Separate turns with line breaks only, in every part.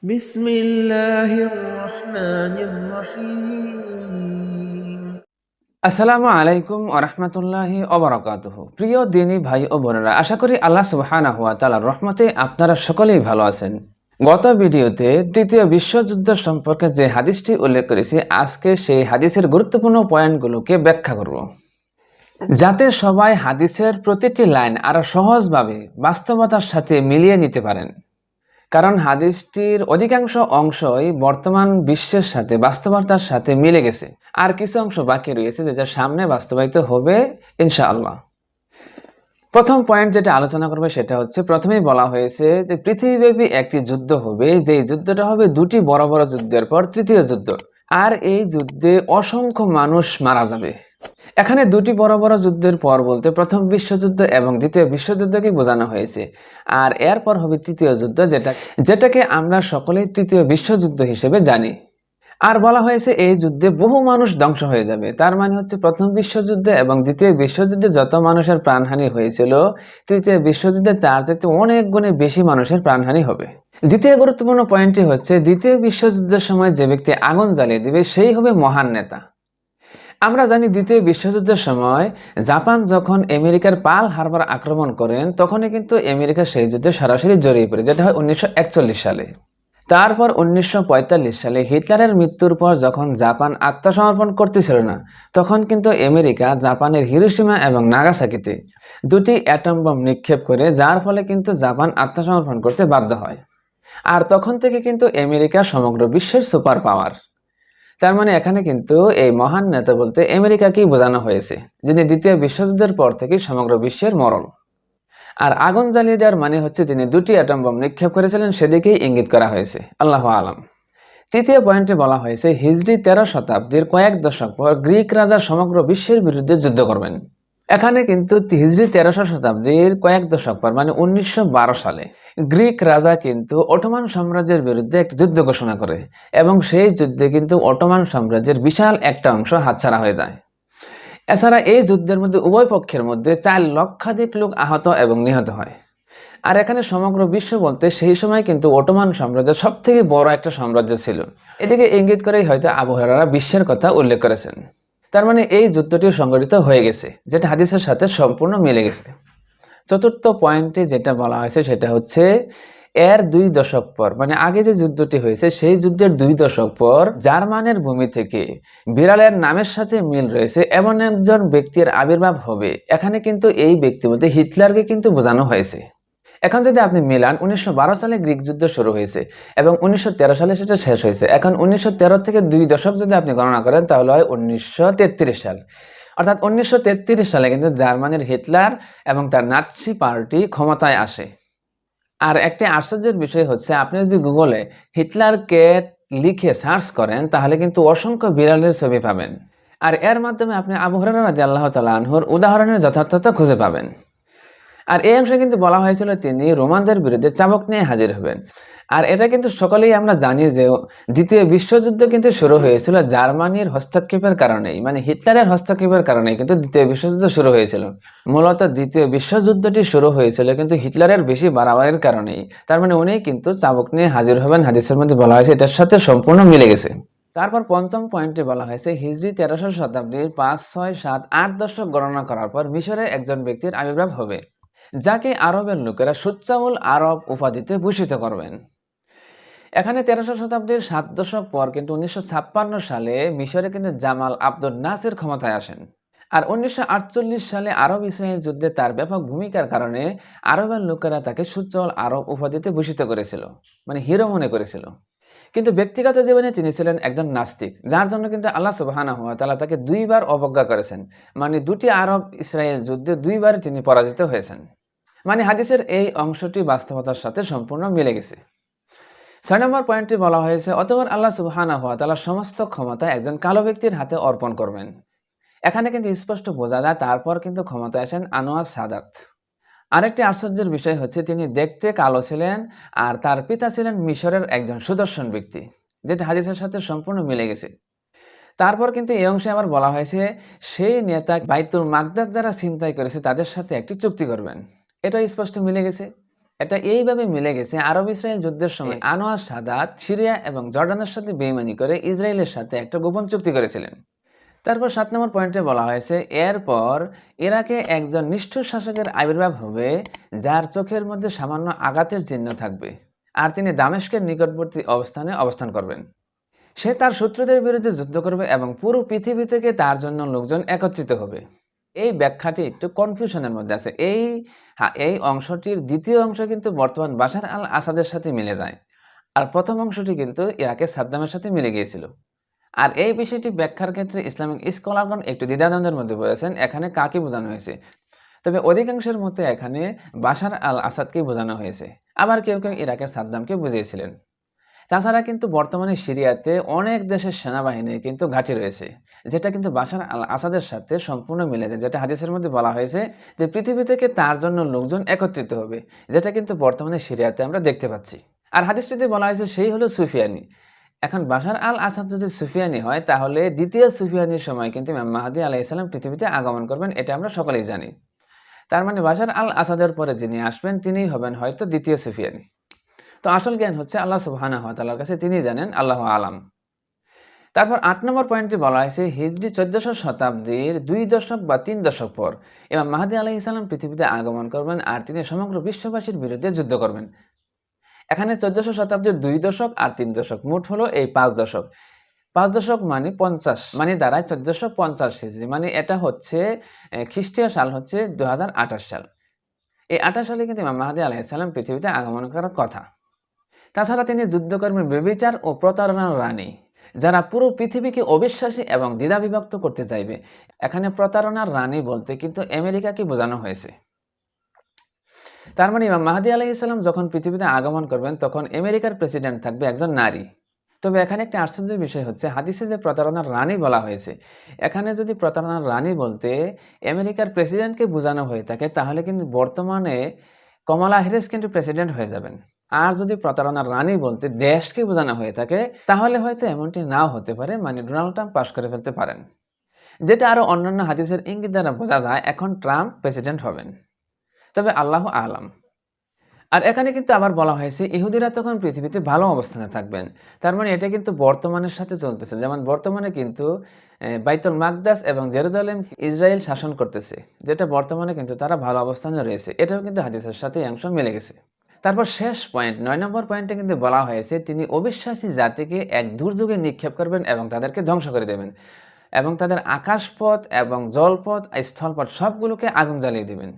بسم الله الرحمن الرحيم
আসসালামু আলাইকুম ওয়া রাহমাতুল্লাহি ওয়া বারাকাতুহু। প্রিয় দিনী ভাই ও বোনেরা, আশা করি আল্লাহ সুবহানাহু ওয়া তাআলার রহমতে আপনারা সকলেই ভালো আছেন। গত ভিডিওতে তৃতীয় বিশ্বযুদ্ধ সম্পর্কে যে হাদিসটি উল্লেখ করেছি, আজকে সেই হাদিসের গুরুত্বপূর্ণ পয়েন্টগুলোকে ব্যাখ্যা করব, যাতে সবাই হাদিসের প্রতিটি লাইন আরো সহজভাবে বাস্তবতার সাথে মিলিয়ে নিতে পারেন। কারণ হাদিসটির অধিকাংশ অংশই বর্তমান বিশ্বের সাথে বাস্তবতার সাথে মিলে গেছে, আর কিছু অংশ বাকি রয়েছে যেটা সামনে বাস্তবায়িত হবে ইনশাআল্লাহ। প্রথম পয়েন্ট যেটা আলোচনা করবে সেটা হচ্ছে, প্রথমেই বলা হয়েছে যে পৃথিবীব্যাপী একটি যুদ্ধ হবে, যেই যুদ্ধটা হবে দুটি বড় বড় যুদ্ধের পর তৃতীয় যুদ্ধ, আর এই যুদ্ধে অসংখ্য মানুষ মারা যাবে। এখানে দুটি বড় বড় যুদ্ধের পর বলতে প্রথম বিশ্বযুদ্ধ এবং দ্বিতীয় বিশ্বযুদ্ধকে বোঝানো হয়েছে, আর এরপর হবে তৃতীয় যুদ্ধ, যেটাকে আমরা সকলেই তৃতীয় বিশ্বযুদ্ধ হিসেবে জানি। আর বলা হয়েছে এই যুদ্ধে বহু মানুষ ধ্বংস হয়ে যাবে। তার মানে হচ্ছে প্রথম বিশ্বযুদ্ধে এবং দ্বিতীয় বিশ্বযুদ্ধে যত মানুষের প্রাণহানি হয়েছিল, তৃতীয় বিশ্বযুদ্ধে তার চাইতে অনেক গুণে বেশি মানুষের প্রাণহানি হবে। দ্বিতীয় গুরুত্বপূর্ণ পয়েন্টটি হচ্ছে, দ্বিতীয় বিশ্বযুদ্ধের সময় যে ব্যক্তি আগুন জ্বালিয়ে দিবে সেই হবে মহান নেতা। আমরা জানি দ্বিতীয় বিশ্বযুদ্ধের সময় জাপান যখন আমেরিকার পার্ল হারবার আক্রমণ করেন, তখনই কিন্তু আমেরিকা সেই যুদ্ধে সরাসরি জড়িয়ে পড়ে, যেটা হয় 1941 সালে। তারপর 1945 সালে হিটলারের মৃত্যুর পর যখন জাপান আত্মসমর্পণ করতেছিল না, তখন কিন্তু আমেরিকা জাপানের হিরোশিমা এবং নাগাসাকিতে দুটি অ্যাটম বম নিক্ষেপ করে, যার ফলে কিন্তু জাপান আত্মসমর্পণ করতে বাধ্য হয়। আর তখন থেকে কিন্তু আমেরিকা সমগ্র বিশ্বের সুপার পাওয়ার। তার মানে এখানে কিন্তু এই মহান নেতা বলতে আমেরিকাকেই বোঝানো হয়েছে, যিনি দ্বিতীয় বিশ্বযুদ্ধের পর থেকে সমগ্র বিশ্বের মরণ। আর আগুন জ্বালিয়ে দেওয়ার মানে হচ্ছে তিনি দুটি অ্যাটম বম নিক্ষেপ করেছিলেন, সেদিকেই ইঙ্গিত করা হয়েছে। আল্লাহু আলাম। তৃতীয় পয়েন্টে বলা হয়েছে, হিজরি 13 শতাব্দীর কয়েক দশক পর গ্রিক রাজা সমগ্র বিশ্বের বিরুদ্ধে যুদ্ধ করবেন। এখানে কিন্তু হিজরি 1300 শতাব্দীর কয়েক দশক পর মানে 1912 সালে গ্রিক রাজা কিন্তু অটোমান সাম্রাজ্যের বিরুদ্ধে একটি যুদ্ধ ঘোষণা করে, এবং সেই যুদ্ধে কিন্তু অটোমান সাম্রাজ্যের বিশাল একটা অংশ হাতছাড়া হয়ে যায়। এছাড়া এই যুদ্ধের মধ্যে উভয় পক্ষের মধ্যে 4 লক্ষাধিক লোক আহত এবং নিহত হয়। আর এখানে সমগ্র বিশ্ব বলতে সেই সময় কিন্তু অটোমান সাম্রাজ্য সব থেকে বড় একটা সাম্রাজ্য ছিল। এদিকে ইঙ্গিত করেই হয়তো আবু হুরায়রা বিশ্বের কথা উল্লেখ করেছেন। তার মানে এই যুদ্ধটি সংঘটিত হয়ে গেছে, যেটা হাদিসের সাথে সম্পূর্ণ মিলে গেছে। চতুর্থ পয়েন্টে যেটা বলা হয়েছে সেটা হচ্ছে, এর 2 দশক পর মানে আগে যে যুদ্ধটি হয়েছে সেই যুদ্ধের 2 দশক পর জার্মানের ভূমি থেকে বিড়ালের নামের সাথে মিল রয়েছে এমন একজন ব্যক্তির আবির্ভাব হবে। এখানে কিন্তু এই ব্যক্তি বলতে হিটলারকে কিন্তু বোঝানো হয়েছে। এখন যদি আপনি মিলান, 1912 সালে গ্রিক যুদ্ধ শুরু হয়েছে এবং 1913 সালে সেটা শেষ হয়েছে। এখন 1913 থেকে 2 দশক যদি আপনি গণনা করেন, তাহলে হয় 1933 সাল। অর্থাৎ 1933 সালে কিন্তু জার্মানির হিটলার এবং তার নাৎসি পার্টি ক্ষমতায় আসে। আর একটি আশ্চর্যের বিষয় হচ্ছে, আপনি যদি গুগলে হিটলারকে লিখে সার্চ করেন, তাহলে কিন্তু অসংখ্য বিড়ালের ছবি পাবেন। আর এর মাধ্যমে আপনি আবু হুরায়রা রাদিয়াল্লাহু তাআলা আনহুর উদাহরণের যথার্থতা খুঁজে পাবেন। আর এই অংশে কিন্তু বলা হয়েছিল তিনি রোমানদের বিরুদ্ধে চাবুক নিয়ে হাজির হবেন। আর এটা কিন্তু সকলেই আমরা জানি যে দ্বিতীয় বিশ্বযুদ্ধ কিন্তু শুরু হয়েছিল জার্মানির হস্তক্ষেপের কারণেই, মানে হিটলারের হস্তক্ষেপের কারণেই কিন্তু দ্বিতীয় বিশ্বযুদ্ধ শুরু হয়েছিল। মূলত দ্বিতীয় বিশ্বযুদ্ধটি শুরু হয়েছিল কিন্তু হিটলারের বেশি বাড়াবাড়ির কারণেই। তার মানে উনি কিন্তু চাবুক নিয়ে হাজির হবেন, হাদিসের মধ্যে বলা হয়েছে, এটার সাথে সম্পূর্ণ মিলে গেছে। তারপর পঞ্চম পয়েন্টে বলা হয়েছে, হিজরি 1300 শতাব্দীর 5, 6, 7, 8 দশক গণনা করার পর মিশরে একজন ব্যক্তির আবির্ভাব হবে, যাকে আরবের লোকেরা সুচ্চাউল আরব উপাধিতে ভূষিত করবেন। এখানে 1300 শতাব্দীর 7 দশক পর কিন্তু 1956 সালে মিশরে কিন্তু জামাল আব্দুল নাসির ক্ষমতায় আসেন। আর 1948 সালে আরব ইসরায়েল যুদ্ধে তার ব্যাপক ভূমিকার কারণে আরবের লোকেরা তাকে সুচ্চাউল আরব উপাধিতে ভূষিত করেছিল, মানে হিরো মনে করেছিল। কিন্তু ব্যক্তিগত জীবনে তিনি ছিলেন একজন নাস্তিক, যার জন্য কিন্তু আল্লাহ সুবহানাহু ওয়া তাআলা তাকে 2 বার অবজ্ঞা করেছেন। মানে দুটি আরব ইসরায়েল যুদ্ধে 2 বার তিনি পরাজিত হয়েছেন। মানে হাদিসের এই অংশটি বাস্তবতার সাথে সম্পূর্ণ মিলে গেছে। 6 নম্বর পয়েন্টে বলা হয়েছে, অতঃপর আল্লাহ সুবহানাহু ওয়া তাআলা সমস্ত ক্ষমতা একজন কালো ব্যক্তির হাতে অর্পণ করবেন। এখানে কিন্তু স্পষ্ট বোঝা যায় তারপর কিন্তু ক্ষমতায় আসেন আনোয়ার সাদাত। আরেকটি আশ্চর্যের বিষয় হচ্ছে, তিনি দেখতে কালো ছিলেন আর তার পিতা ছিলেন মিশরের একজন সুদর্শন ব্যক্তি, যেটা হাদিসের সাথে সম্পূর্ণ মিলে গেছে। তারপর কিন্তু এই অংশে আবার বলা হয়েছে, সেই নেতা বাইতুল মাকদাস যারা ছিনতাই করেছে তাদের সাথে একটি চুক্তি করবেন। এটা স্পষ্ট মিলে গেছে। এটা এইভাবে মিলে গেছে আরব ইসরায়েল যুদ্ধের সময় আনোয়ার সাদাত সিরিয়া এবং জর্ডানের সাথে বেইমানি করে ইসরায়েলের সাথে একটা গোপন চুক্তি করেছিলেন। তারপর 7 নম্বর পয়েন্টে বলা হয়েছে এরপর ইরাকে একজন নিষ্ঠুর শাসকের আবির্ভাব হবে যার চোখের মধ্যে সামান্য আঘাতের চিহ্ন থাকবে, আর তিনি দামেস্কের নিকটবর্তী অবস্থানে অবস্থান করবেন। সে তার শত্রুদের বিরুদ্ধে যুদ্ধ করবে এবং পুরো পৃথিবী থেকে তার জন্য লোকজন একত্রিত হবে। এই ব্যাখ্যাটি একটু কনফিউশনের মধ্যে আছে। এই অংশটির দ্বিতীয় অংশ কিন্তু বর্তমান বাশার আল আসাদের সাথে মিলে যায়, আর প্রথম অংশটি কিন্তু ইরাকের সাদ্দামের সাথে মিলে গিয়েছিল। আর এই বিষয়টি ব্যাখ্যার ক্ষেত্রে ইসলামিক স্কলারগণ একটু দ্বিধাদ্বন্দ্বের মধ্যে পড়েছেন এখানে কাকে বোঝানো হয়েছে। তবে অধিকাংশের মতে এখানে বাশার আল আসাদকেই বোঝানো হয়েছে, আবার কেউ কেউ ইরাকের সাদ্দামকে বুঝিয়েছিলেন। তাছাড়া কিন্তু বর্তমানে সিরিয়াতে অনেক দেশের সেনাবাহিনীর কিন্তু ঘাঁটি রয়েছে, যেটা কিন্তু বাশার আল আসাদের সাথে সম্পূর্ণ মিলে যায়, যেটা হাদিসের মধ্যে বলা হয়েছে যে পৃথিবী থেকে তার জন্য লোকজন একত্রিত হবে, যেটা কিন্তু বর্তমানে সিরিয়াতে আমরা দেখতে পাচ্ছি। আর হাদিসটিতে বলা হয়েছে সেই হলো সুফিয়ানি। এখন বাশার আল আসাদ যদি সুফিয়ানি হয় তাহলে দ্বিতীয় সুফিয়ানির সময় কিন্তু ইমাম মাহদী আলাইহিস সালাম পৃথিবীতে আগমন করবেন, এটা আমরা সকলেই জানি। তার মানে বাশার আল আসাদের পরে যিনি আসবেন তিনিই হবেন হয়তো দ্বিতীয় সুফিয়ানি। তো আসল জ্ঞান হচ্ছে আল্লাহ সুবহানাহু ওয়া তাআলার কাছে, তিনি জানেন, আল্লাহু আলাম। তারপর 8 নম্বর পয়েন্টে বলা হয়েছে হিজরি 1400 শতাব্দীর 2 দশক বা 3 দশক পর ইমাম মাহদী আলাইহিস সালাম পৃথিবীতে আগমন করবেন, আর তিনি সমগ্র বিশ্ববাসীর বিরুদ্ধে যুদ্ধ করবেন। এখানে 1400 শতাব্দীর 2 দশক আর 3 দশক, মোট হলো এই 5 দশক। 5 দশক মানে 50, মানে দাঁড়ায় 1450 হিজরি, মানে এটা হচ্ছে খ্রিস্টীয় সাল হচ্ছে 2028 সাল। এই 28 সালে কিন্তু ইমাম মাহদী আলাইহিস সালাম পৃথিবীতে আগমন করার কথা। তাছাড়া তিনি যুদ্ধ করবেন ব্যভিচার ও প্রতারণার রানী, যারা পুরো পৃথিবীকে অবিশ্বাসী এবং দ্বিধাবিভক্ত করতে চাইবে। এখানে প্রতারণার রানী বলতে কিন্তু আমেরিকাকে বোঝানো হয়েছে। তার মানে ইমাম মাহদী আলাইহিস সালাম যখন পৃথিবীতে আগমন করবেন তখন আমেরিকার প্রেসিডেন্ট থাকবে একজন নারী। তবে এখানে একটা আশ্চর্যের বিষয় হচ্ছে হাদিসে যে প্রতারণার রানী বলা হয়েছে, এখানে যদি প্রতারণার রানী বলতে আমেরিকার প্রেসিডেন্টকে বোঝানো হয়ে থাকে তাহলে কিন্তু বর্তমানে কমলা হ্যারিস কিন্তু প্রেসিডেন্ট হয়ে যাবেন। আর যদি প্রতারণার রানী বলতে দেশকে বোঝানো হয়ে থাকে তাহলে হয়তো এমনটি নাও হতে পারে, মানে ডোনাল্ড ট্রাম্প পাশ করে ফেলতে পারেন, যেটা আরো অন্যান্য হাদিসের ইঙ্গিত দ্বারা বোঝা যায় এখন ট্রাম্প প্রেসিডেন্ট হবেন। তবে আল্লাহু আলাম। আর এখানে কিন্তু আবার বলা হয়েছে ইহুদিরা তখন পৃথিবীতে ভালো অবস্থানে থাকবেন। তার মানে এটা কিন্তু বর্তমানের সাথে চলতেছে, যেমন বর্তমানে কিন্তু বাইতুল মাকদাস এবং জেরুজালেম ইসরায়েল শাসন করতেছে, যেটা বর্তমানে কিন্তু তারা ভালো অবস্থানে রয়েছে। এটাও কিন্তু হাদিসের সাথে এই অংশ মিলে গেছে। তারপর শেষ পয়েন্ট 9 নম্বর পয়েন্টে কিন্তু বলা হয়েছে তিনি অবিশ্বাসী জাতিকে এক দুর্যোগে নিক্ষেপ করবেন এবং তাদেরকে ধ্বংস করে দেবেন, এবং তাদের আকাশপথ এবং জলপথ স্থলপথ সবগুলোকে আগুন জ্বালিয়ে দেবেন।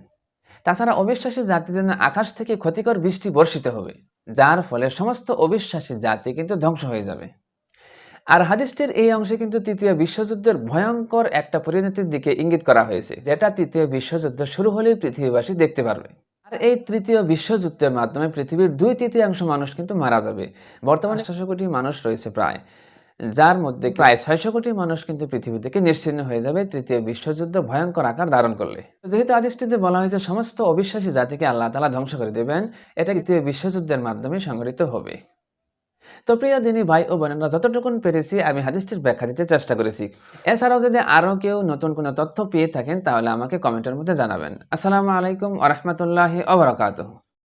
তাছাড়া অবিশ্বাসী জাতির জন্য আকাশ থেকে ক্ষতিকর বৃষ্টি বর্ষিত হবে, যার ফলে সমস্ত অবিশ্বাসী জাতি কিন্তু ধ্বংস হয়ে যাবে। আর হাদিসটির এই অংশে কিন্তু তৃতীয় বিশ্বযুদ্ধের ভয়ঙ্কর একটা পরিণতির দিকে ইঙ্গিত করা হয়েছে, যেটা তৃতীয় বিশ্বযুদ্ধ শুরু হলেই পৃথিবীবাসী দেখতে পারবে। আর এই তৃতীয় বিশ্বযুদ্ধের মাধ্যমে পৃথিবীর 2/3 মানুষ কিন্তু মারা যাবে। বর্তমানে 600 কোটি মানুষ রয়েছে প্রায়, যার মধ্যে প্রায় 600 কোটি মানুষ কিন্তু পৃথিবী থেকে নিশ্চিহ্ন হয়ে যাবে তৃতীয় বিশ্বযুদ্ধ ভয়ঙ্কর আকার ধারণ করলে। যেহেতু হাদিসটিতে বলা হয়েছে সমস্ত অবিশ্বাসী জাতিকে আল্লাহ তাআলা ধ্বংস করে দেবেন, এটা তৃতীয় বিশ্বযুদ্ধের মাধ্যমে সংঘটিত হবে। তো প্রিয় দিনী ভাই ও বোনেরা, যতটুকু পেরেছি আমি হাদিসটির ব্যাখ্যা দিতে চেষ্টা করেছি। এছাড়াও যদি আরও কেউ নতুন কোনো তথ্য পেয়ে থাকেন তাহলে আমাকে কমেন্টের মধ্যে জানাবেন। আসসালামু আলাইকুম ওয়া রাহমাতুল্লাহি ওয়া বারাকাতুহু।